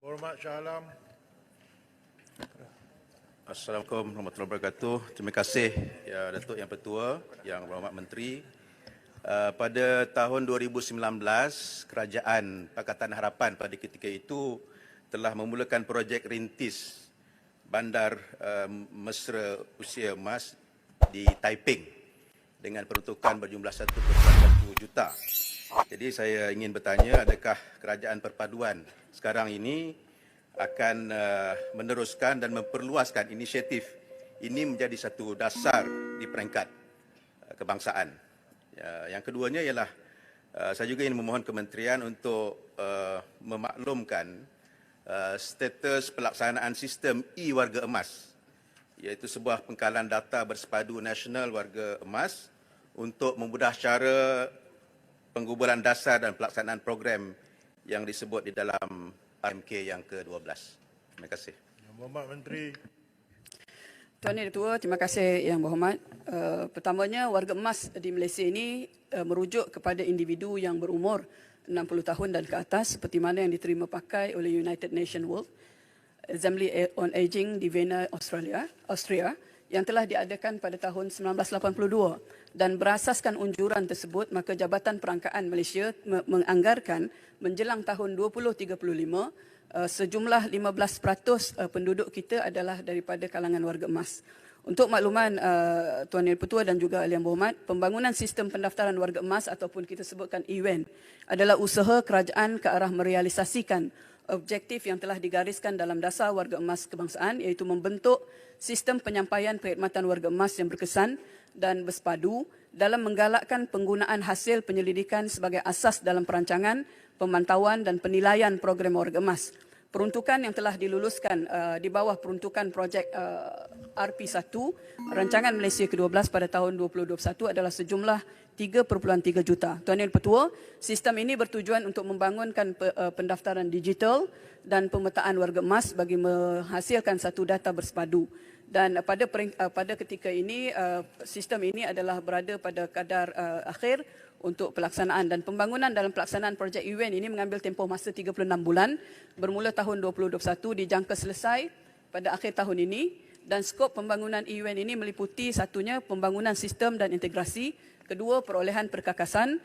Hormat Shah Alam. Assalamualaikum warahmatullahi wabarakatuh. Terima kasih ya Datuk Yang Pertua, Yang Berhormat Menteri. Pada tahun 2019, Kerajaan Pakatan Harapan pada ketika itu telah memulakan projek rintis Bandar Mesra Usia Emas di Taiping dengan peruntukan berjumlah 1.1 juta. Jadi saya ingin bertanya, adakah Kerajaan Perpaduan sekarang ini akan meneruskan dan memperluaskan inisiatif ini menjadi satu dasar di peringkat kebangsaan. Yang keduanya ialah saya juga ingin memohon kementerian untuk memaklumkan status pelaksanaan sistem e-Warga Emas, iaitu sebuah pengkalan data bersepadu nasional warga emas untuk memudah cara pengguburan dasar dan pelaksanaan program yang disebut di dalam RMK yang ke-12. Terima kasih. Yang Berhormat Menteri. Tuan Yang Ketua, terima kasih Yang Berhormat. Pertamanya, warga emas di Malaysia ini merujuk kepada individu yang berumur 60 tahun dan ke atas seperti mana yang diterima pakai oleh United Nations World Assembly on Aging di Vienna, Austria yang telah diadakan pada tahun 1982 dan berasaskan unjuran tersebut, maka Jabatan Perangkaan Malaysia menganggarkan menjelang tahun 2035 sejumlah 15% penduduk kita adalah daripada kalangan warga emas. Untuk makluman Tuan Yang Pertua dan juga Yang Berhormat, pembangunan sistem pendaftaran warga emas ataupun kita sebutkan EWEN adalah usaha kerajaan ke arah merealisasikan objektif yang telah digariskan dalam dasar warga emas kebangsaan, iaitu membentuk sistem penyampaian perkhidmatan warga emas yang berkesan dan bersepadu dalam menggalakkan penggunaan hasil penyelidikan sebagai asas dalam perancangan, pemantauan dan penilaian program warga emas. Peruntukan yang telah diluluskan di bawah peruntukan projek RP1, Rancangan Malaysia ke-12 pada tahun 2021 adalah sejumlah 3.3 juta. Tuan Yang Pertua, sistem ini bertujuan untuk membangunkan pendaftaran digital dan pemetaan warga emas bagi menghasilkan satu data bersepadu. Dan pada ketika ini, sistem ini adalah berada pada kadar akhir untuk pelaksanaan dan pembangunan dalam pelaksanaan projek EWEN ini mengambil tempoh masa 36 bulan bermula tahun 2021 dijangka selesai pada akhir tahun ini, dan skop pembangunan EWEN ini meliputi satunya pembangunan sistem dan integrasi, kedua perolehan perkakasan,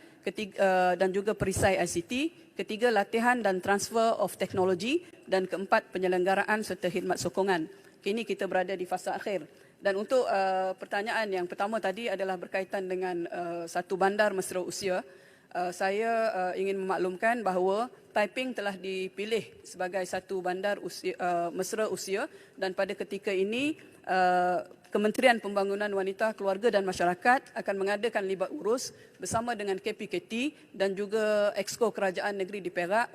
dan juga perisai ICT, ketiga latihan dan transfer of teknologi, dan keempat penyelenggaraan serta khidmat sokongan. Kini kita berada di fasa akhir. Dan untuk pertanyaan yang pertama tadi adalah berkaitan dengan satu bandar mesra usia. Saya ingin memaklumkan bahawa Taiping telah dipilih sebagai satu bandar mesra usia, dan pada ketika ini Kementerian Pembangunan Wanita, Keluarga dan Masyarakat akan mengadakan libat urus bersama dengan KPKT dan juga Exco Kerajaan Negeri di Perak